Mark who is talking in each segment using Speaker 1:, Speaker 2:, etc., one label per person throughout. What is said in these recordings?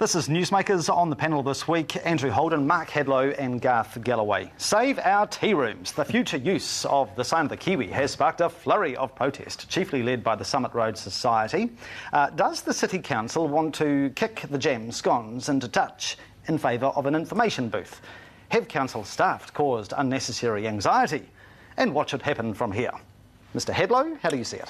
Speaker 1: This is Newsmakers. On the panel this week, Andrew Holden, Mark Hadlow and Garth Gallaway. Save our tea rooms. The future use of the sign of the Kiwi has sparked a flurry of protest, chiefly led by the Summit Road Society. Does the City Council want to kick the jam scones into touch in favour of an information booth? Have council staff caused unnecessary anxiety? And what should happen from here? Mr Hadlow, how do you see it?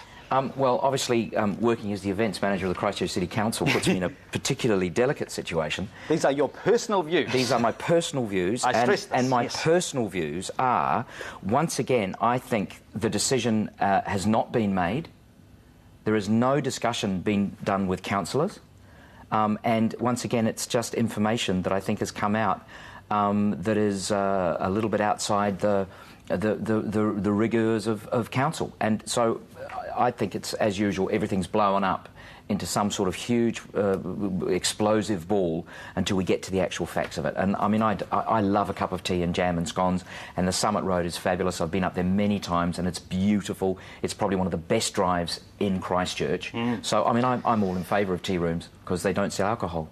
Speaker 2: Well, obviously, working as the events manager of the Christchurch City Council puts me in a particularly delicate situation.
Speaker 1: These are your personal views.
Speaker 2: These are my personal views.
Speaker 1: I stress this,
Speaker 2: and my
Speaker 1: yes.
Speaker 2: personal views are, once again, I think the decision has not been made. There is no discussion being done with councillors. And once again, it's just information that I think has come out that is a little bit outside the rigours of council. And so I think it's, as usual, everything's blown up into some sort of huge explosive ball until we get to the actual facts of it. And I mean, I love a cup of tea and jam and scones, and the Summit Road is fabulous. I've been up there many times and it's beautiful. It's probably one of the best drives in Christchurch. So, I mean, I'm all in favour of tea rooms because they don't sell alcohol.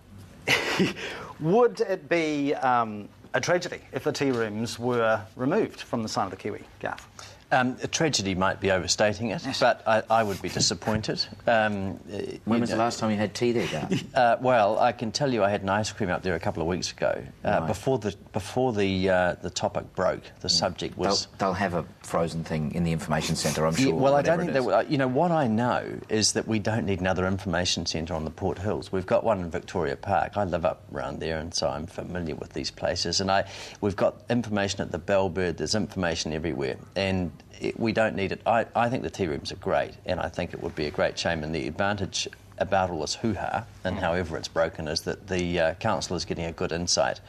Speaker 1: Would it be a tragedy if the tea rooms were removed from the sign of the Kiwi, Garth?
Speaker 3: A tragedy might be overstating it, but I would be disappointed.
Speaker 2: When was the last time you had tea there, Garth?
Speaker 3: Well, I can tell you I had an ice cream up there a couple of weeks ago.
Speaker 2: Right.
Speaker 3: Before the topic broke, the subject was...
Speaker 2: They'll have a frozen thing in the information centre, I'm sure.
Speaker 3: Yeah, well, I don't think that... You know, what I know is that we don't need another information centre on the Port Hills. We've got one in Victoria Park. I live up around there, and so I'm familiar with these places. And we've got information at the Bellbird. There's information everywhere. And we don't need it. I think the tea rooms are great, and I think it would be a great shame. And the advantage about all this hoo-ha, and however it's broken, is that the council is getting a good insight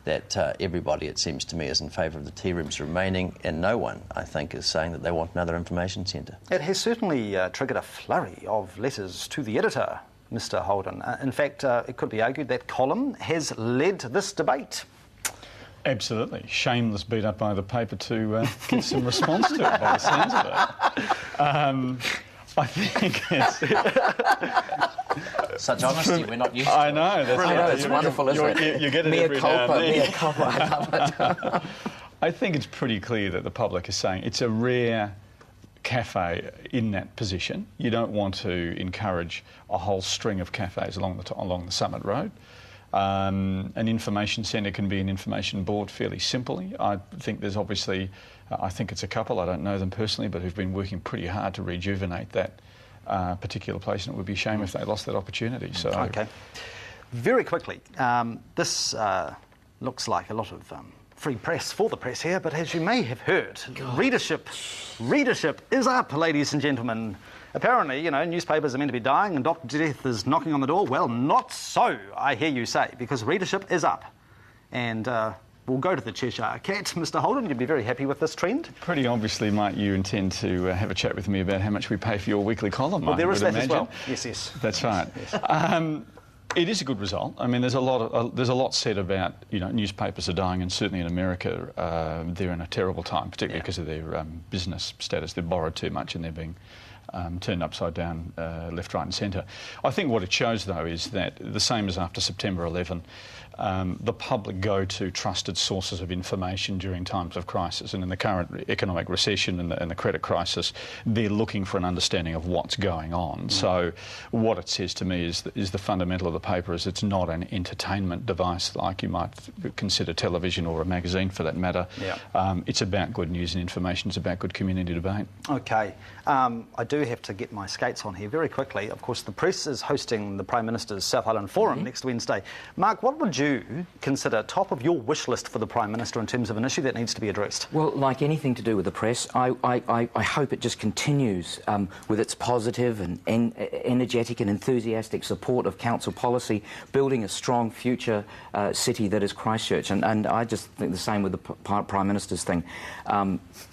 Speaker 3: that everybody, it seems to me, is in favour of the tea rooms remaining, and no one, I think, is saying that they want another information centre.
Speaker 1: It has certainly triggered a flurry of letters to the editor, Mr Holden. In fact, it could be argued that column has led this debate.
Speaker 4: Absolutely. Shameless beat up by the paper to get some response to it, by the sounds of it. I think it's...
Speaker 2: Such honesty we're not used to.
Speaker 4: I know. That's
Speaker 2: I know, it's wonderful, isn't it?
Speaker 4: You get it
Speaker 2: Mea
Speaker 4: every
Speaker 2: culpa,
Speaker 4: now and then.
Speaker 2: mea culpa, I love it.
Speaker 4: I think it's pretty clear that the public is saying it's a rare cafe in that position. You don't want to encourage a whole string of cafes along the Summit Road. An information centre can be an information board fairly simply. I think there's obviously, I think it's a couple, I don't know them personally, but who've been working pretty hard to rejuvenate that particular place, and it would be a shame if they lost that opportunity. So,
Speaker 1: OK. Very quickly, this looks like a lot of free press for the press here, but as you may have heard, readership is up, ladies and gentlemen. Apparently, you know, newspapers are meant to be dying and Dr. Death is knocking on the door. Well, not so, I hear you say, because readership is up. And we'll go to the Cheshire Cat. Mr Holden, you'd be very happy with this trend?
Speaker 4: Pretty obviously, Mike, you intend to have a chat with me about how much we pay for your weekly column.
Speaker 1: Well, there is that
Speaker 4: imagine.
Speaker 1: as well. Yes.
Speaker 4: That's right.
Speaker 1: Yes.
Speaker 4: It is a good result. I mean, there's a lot said about, you know, newspapers are dying, and certainly in America they're in a terrible time, particularly because of their business status. They've borrowed too much and they're being turned upside down left, right and centre. I think what it shows, though, is that the same as after September 11, the public go to trusted sources of information during times of crisis. And in the current economic recession and the credit crisis, they're looking for an understanding of what's going on. So what it says to me is the fundamental of the paper is it's not an entertainment device like you might consider television or a magazine for that matter. It's about good news and information. It's about good community debate.
Speaker 1: OK. I do have to get my skates on here very quickly. Of course, the press is hosting the Prime Minister's South Island Forum next Wednesday. Mark, what would you consider top of your wish list for the Prime Minister in terms of an issue that needs to be addressed?
Speaker 2: Well, like anything to do with the press, I hope it just continues with its positive and energetic and enthusiastic support of council policy, building a strong future city that is Christchurch. And I just think the same with the Prime Minister's thing.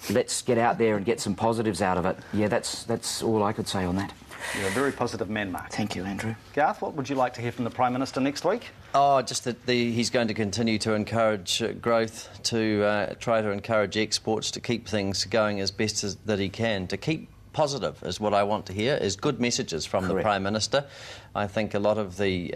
Speaker 2: Let's get out there and get some positives out of it. Yeah, that's all I could say on that.
Speaker 1: You're a very positive man, Mark.
Speaker 2: Thank you, Andrew.
Speaker 1: Garth, what would you like to hear from the Prime Minister next week?
Speaker 3: Oh, just that he's going to continue to encourage growth, to try to encourage exports, to keep things going as best as that he can, to keep positive is what I want to hear, is good messages from the Prime Minister. I think a lot of the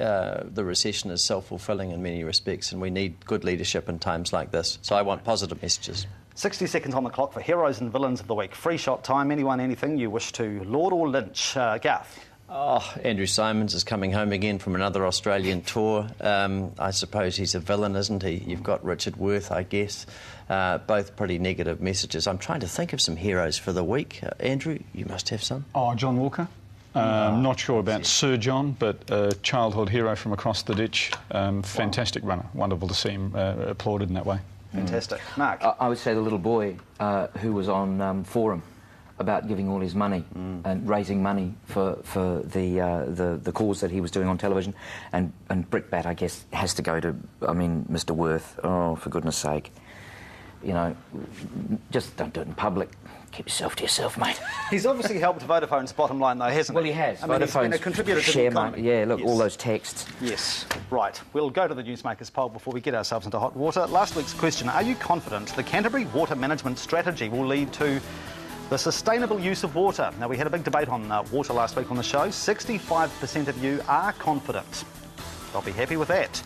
Speaker 3: recession is self-fulfilling in many respects, and we need good leadership in times like this. So I want positive messages.
Speaker 1: 60 seconds on the clock for Heroes and Villains of the Week. Free shot time. Anyone, anything you wish to laud or lynch. Garth?
Speaker 3: Oh, Andrew Symonds is coming home again from another Australian tour. I suppose he's a villain, isn't he? You've got Richard Worth, I guess. Both pretty negative messages. I'm trying to think of some heroes for the week. Andrew, you must have some.
Speaker 4: Oh, John Walker. Not sure about Sir John, but a childhood hero from across the ditch. Fantastic runner. Wonderful to see him applauded in that way.
Speaker 1: Fantastic. Mark?
Speaker 2: I would say the little boy who was on Forum about giving all his money and raising money for the cause that he was doing on television. And brickbat, I guess, has to go to, Mr. Worth. Oh, for goodness sake. You know, just don't do it in public. Keep yourself to yourself, mate.
Speaker 1: He's obviously helped Vodafone's bottom line, though, hasn't he?
Speaker 2: Well, he has.
Speaker 1: I mean, he's been a contributor to the economy.
Speaker 2: Yeah, look,
Speaker 1: Yes.
Speaker 2: all those texts.
Speaker 1: Yes, right. We'll go to the Newsmakers poll before we get ourselves into hot water. Last week's question, are you confident the Canterbury water management strategy will lead to the sustainable use of water? Now, we had a big debate on water last week on the show. 65% of you are confident. I'll be happy with that.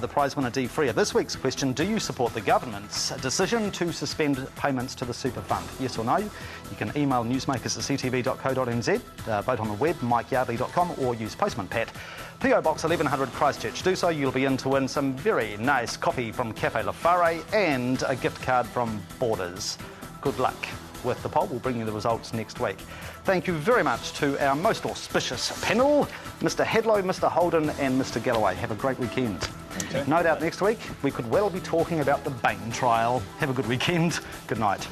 Speaker 1: The prize winner, D. Freer. This week's question, do you support the government's decision to suspend payments to the super fund? Yes or no? You can email newsmakers@ctv.co.nz, vote on the web, mikeyardley.com, or use Postman Pat. P.O. Box 1100 Christchurch. Do so, you'll be in to win some very nice coffee from Cafe La Fare and a gift card from Borders. Good luck with the poll. We'll bring you the results next week. Thank you very much to our most auspicious panel, Mr. Hadlow, Mr. Holden and Mr. Gallaway. Have a great weekend.
Speaker 4: Okay.
Speaker 1: No doubt next week we could well be talking about the Bain trial. Have a good weekend. Good night.